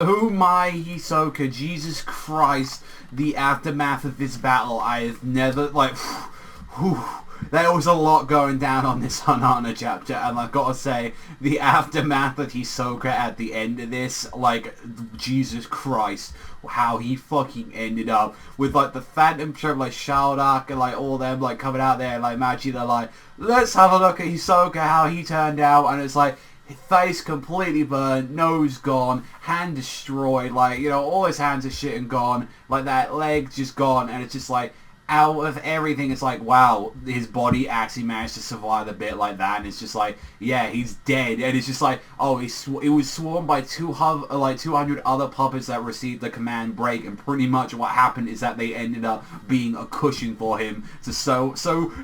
Oh my Hisoka, Jesus Christ, the aftermath of this battle, I have never, like, whew, there was a lot going down on this Hanana chapter, and I've got to say, the aftermath of Hisoka at the end of this, like, Jesus Christ, how he fucking ended up with, like, the Phantom Troupe, like, Shaldak, and, like, all them, like, coming out there, and, like, Machi, they're like, let's have a look at Hisoka, how he turned out, and it's like, his face completely burned, nose gone, hand destroyed, like, you know, all his hands are shit and gone, like, that leg just gone, and it's just like, out of everything, it's like, wow, his body actually managed to survive a bit like that, and it's just like, yeah, he's dead, and it's just like, oh, it was swarmed by 200 other puppets that received the command break, and pretty much what happened is that they ended up being a cushion for him, so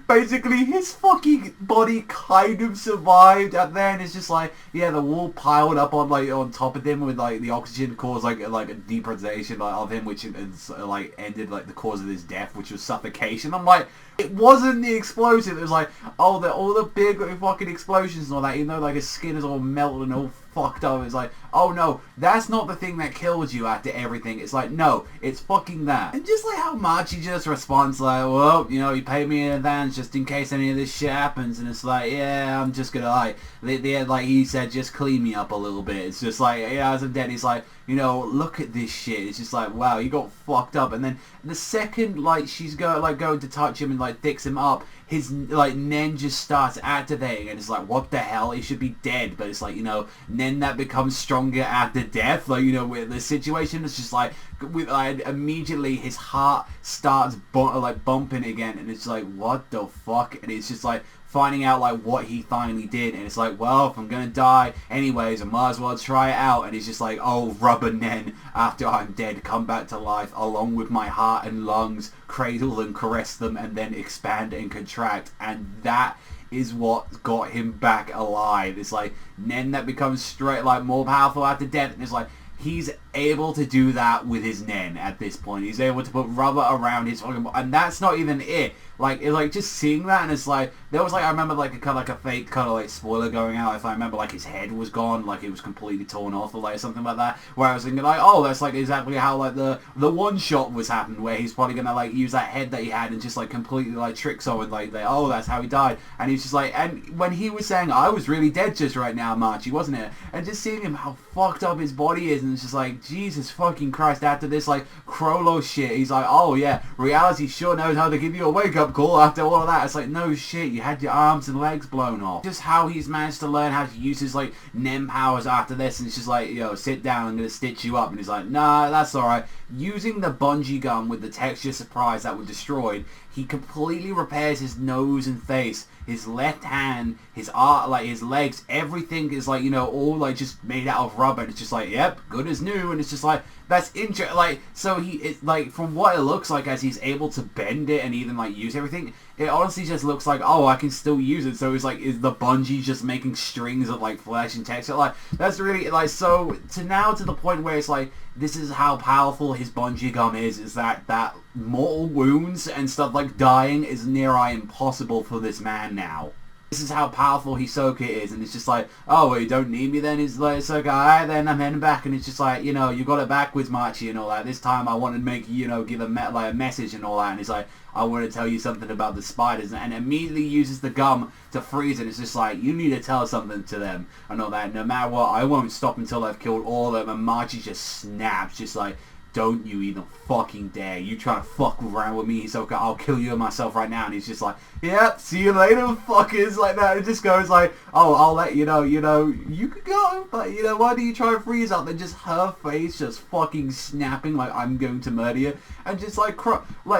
basically, his fucking body kind of survived, and then it's just like, yeah, the wall piled up on top of him with, like, the oxygen caused, like a depressurization of him, which is, like, ended, like, the cause of his death, which was suffocation. I'm like, it wasn't the explosive. It was like, oh, all the big fucking explosions and all that, even though, like, his skin is all melted and all fucked up. It's like, oh no, that's not the thing that killed you after everything. It's like, no, it's fucking that. And just like how Machi just responds like, well, you know, you paid me in advance just in case any of this shit happens, and it's like, yeah, I'm just gonna, like, like he said, just clean me up a little bit. It's just like, yeah, as I'm dead, he's like, you know, look at this shit. It's just like, wow, you got fucked up. And then the second, like, she's going to touch him and, like, fix him up, his, like, Nen just starts activating, and it's like, what the hell? He should be dead. But it's like, you know, Nen that becomes stronger after death. Like, you know, with the situation, it's just like, immediately his heart starts bumping again, and it's like, what the fuck? And it's just like, finding out, like, what he finally did, and it's like, well, if I'm gonna die anyways, I might as well try it out. And he's just like, oh, rubber Nen, after I'm dead, come back to life, along with my heart and lungs, cradle and caress them, and then expand and contract. And that is what got him back alive. It's like, Nen that becomes straight, like, more powerful after death, and it's like, he's able to do that with his Nen at this point. He's able to put rubber around his fucking, and that's not even it. Like, just seeing that, and it's like, there was, like, I remember, like, a fake kind of, like, spoiler going out, if I remember, like, his head was gone, like, it was completely torn off, or, like, something like that, where I was thinking, like, oh, that's, like, exactly how, like, the one-shot was happening, where he's probably gonna, like, use that head that he had and just, like, completely, like, trick someone, like, oh, that's how he died, and he's just like, and when he was saying, I was really dead just right now, Machi, wasn't it? And just seeing him, how fucked up his body is, and it's just like, Jesus fucking Christ, after this, like, Crollo shit, he's like, oh, yeah, reality sure knows how to give you a wake-up call after all of that. It's like, no shit, you had your arms and legs blown off. Just how he's managed to learn how to use his, like, Nen powers after this, and it's just like, yo, sit down, I'm gonna stitch you up, and he's like, nah, that's alright. Using the bungee gun with the texture surprise that were destroyed, he completely repairs his nose and face, his left hand, his arm, like, his legs, everything is, like, you know, all, like, just made out of rubber, and it's just like, yep, good as new, and it's just like, that's interesting, like, so it's like, from what it looks like, as he's able to bend it and even, like, use everything, it honestly just looks like, oh, I can still use it, so it's like, is the bungee just making strings of, like, flesh and texture, like, that's really, like, so, to the point where it's like, this is how powerful his bungee gum is that mortal wounds and stuff like dying is near impossible for this man now. This is how powerful Hisoka is, and it's just like, oh, well, you don't need me then? It's like, so, alright then, I'm heading back, and it's just like, you know, you got it backwards, Machi, and all that. This time I wanted to make, you know, give a message and all that, and it's like, I want to tell you something about the spiders, and immediately uses the gum to freeze it. It's just like, you need to tell something to them, and all that. No matter what, I won't stop until I've killed all of them, and Machi just snaps, just like, don't you even fucking dare. You try to fuck around with me, Hisoka, I'll kill you myself right now. And he's just like, yep, see you later, fuckers, like that. It just goes like, oh, I'll let you know, you could go, but, you know, why do you try to freeze up? And just her face just fucking snapping like, I'm going to murder you. And just like,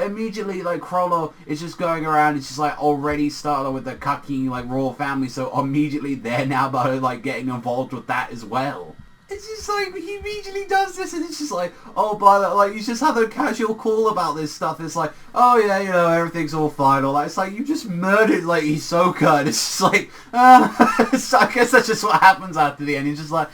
immediately, like, Crollo is just going around, it's just like, already started with the Kaki, like, royal family, so immediately they're now about, like, getting involved with that as well. It's just like, he immediately does this, and it's just like, oh, by the, like, you just have a casual call about this stuff. It's like, oh yeah, you know, everything's all fine, all that. It's like, you just murdered, like, Hisoka, and it's just like, so I guess that's just what happens after the end. You're just like,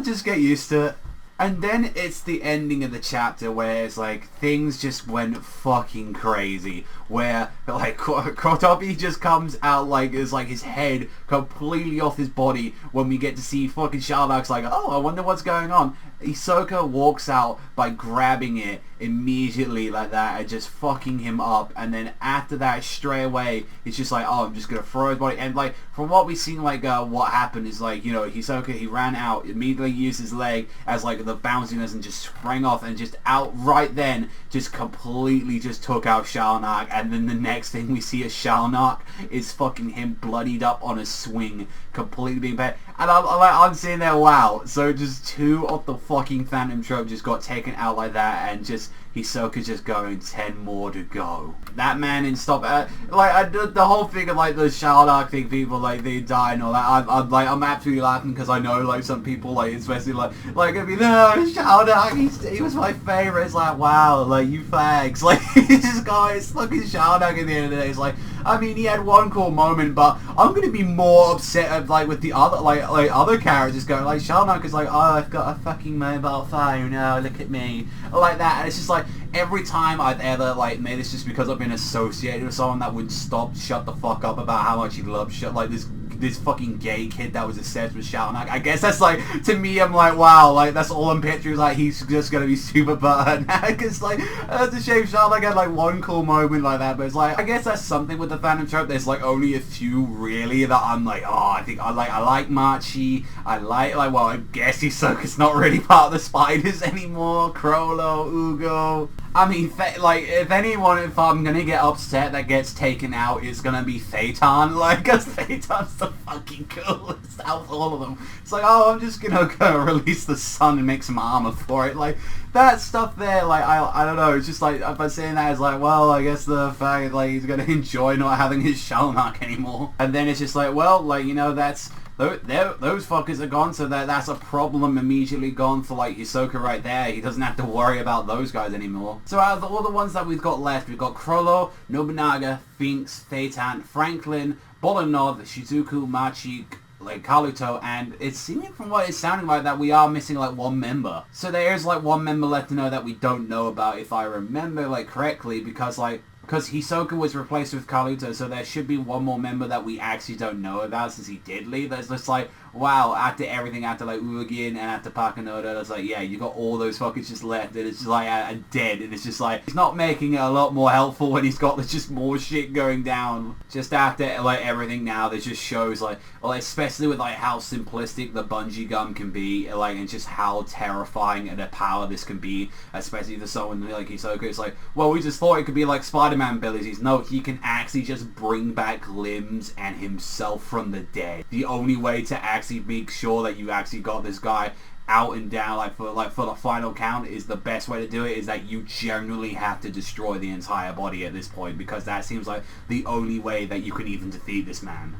just get used to it. And then it's the ending of the chapter where it's like, things just went fucking crazy. Where, like, Kotobi just comes out like, it's like his head completely off his body when we get to see fucking Shalvak's like, oh, I wonder what's going on. Hisoka walks out by grabbing it immediately like that and just fucking him up, and then after that straight away it's just like, oh, I'm just gonna throw his body. And like from what we've seen, like what happened is like, you know, Hisoka, he ran out, immediately used his leg as like the bounciness and just sprang off and just out right then just completely just took out Shalnak. And then the next thing we see is Shalnak is fucking him bloodied up on a swing, completely being bad. And I'm sitting there, wow, so just 2 of the fucking Phantom Troupe just got taken out like that, and just Hisoka just going 10 more to go. That man didn't stop. The whole thing of like the Shalnak thing, people like they die and all that. I'm absolutely laughing because I know like some people like, especially like I mean, no, Shalnak, he was my favorite. It's like, wow, like you fags, like this guy is fucking Shalnak at the end of the day. It's like, I mean, he had one cool moment, but I'm gonna be more upset like with the other like other characters going like Shalnak is like, oh, I've got a fucking mobile phone, oh look at me, like that. And it's just like every time I've ever like, maybe it's just because I've been associated with someone that would shut the fuck up about how much he loves shit, like this fucking gay kid that was obsessed with Shalnak. I guess that's like, to me, I'm like, wow, like that's all I'm picturing, like he's just gonna be super butthurt now, because like that's a shame Shalnak had like one cool moment like that. But it's like, I guess that's something with the Phantom Troupe. There's like only a few really that I'm like, oh, I think I like Machi, I like well, I guess Hisoka's not really part of the Spiders anymore, Crollo, Ugo. I mean, like, if I'm gonna get upset that gets taken out, it's gonna be Phaeton, like, because Phaeton's the fucking coolest out of all of them. It's like, oh, I'm just gonna go release the sun and make some armor for it, like, that stuff there, like, I don't know, it's just like, by saying that, it's like, well, I guess the fact, like, he's gonna enjoy not having his Shalnak anymore. And then it's just like, well, like, you know, those fuckers are gone, so that's a problem immediately gone for like Hisoka right there. He doesn't have to worry about those guys anymore. So out of all the ones that we've got left, we've got Crollo, Nobunaga, Finks, Phaeton, Franklin, Bolanov, Shizuku, Machi, like Kaluto, and it's seeming from what it's sounding like that we are missing like one member. So there is like one member left to know that we don't know about, if I remember like correctly, because Hisoka was replaced with Kaluto, so there should be one more member that we actually don't know about since he did leave. That's just like, wow, after everything, after like Uragin and after Pakanoda, it's like, yeah, you got all those fuckers just left, and it's just like dead, and it's just like, he's not making it a lot more helpful when he's got just more shit going down. Just after like everything now, there just shows like, well, especially with like how simplistic the bungee gun can be, like, and just how terrifying and the power this can be, especially to someone like Hisoka. It's like, well, we just thought it could be like Spider-Man abilities. No, he can actually just bring back limbs and himself from the dead. The only way to actually make sure that you actually got this guy out and down, for the final count, is the best way to do it is that you generally have to destroy the entire body at this point, because that seems like the only way that you can even defeat this man.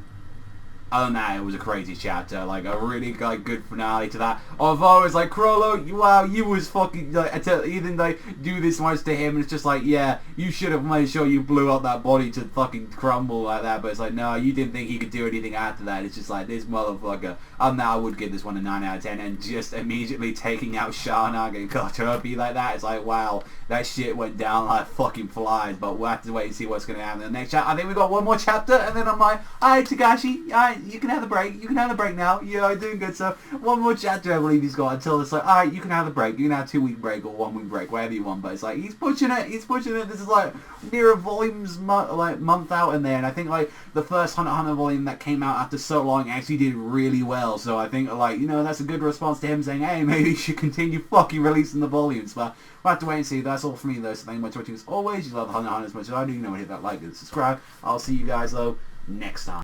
Other than that, it was a crazy chapter, like a really like good finale to that. Although it's like, Crollo, wow, you was fucking like, even like do this much to him, and it's just like, yeah, you should have made sure you blew up that body to fucking crumble like that. But it's like, no, you didn't think he could do anything after that. It's just like, this motherfucker. Now I would give this one a 9 out of 10, and just immediately taking out Shalnak and Koutetsujou like that, it's like, wow, that shit went down like fucking flies. But we'll have to wait and see what's gonna happen in the next chapter. I think we got one more chapter, and then I'm like, alright, Tagashi, alright, you can have the break. You can have the break now. You're doing good stuff. One more chapter, I believe he's got, until it's like, alright, you can have the break. You can have a 2-week break or 1-week break, whatever you want. But it's like, he's pushing it. He's pushing it. This is like near a volume's month out in there. And I think like the first Hunter x Hunter volume that came out after so long actually did really well. So I think like, you know, that's a good response to him saying, hey, maybe you should continue fucking releasing the volumes. But we'll have to wait and see. That's all for me though. So thank you much for watching as always. You love Hunter x Hunter as much as I do. You know, hit that like and subscribe. I'll see you guys though next time.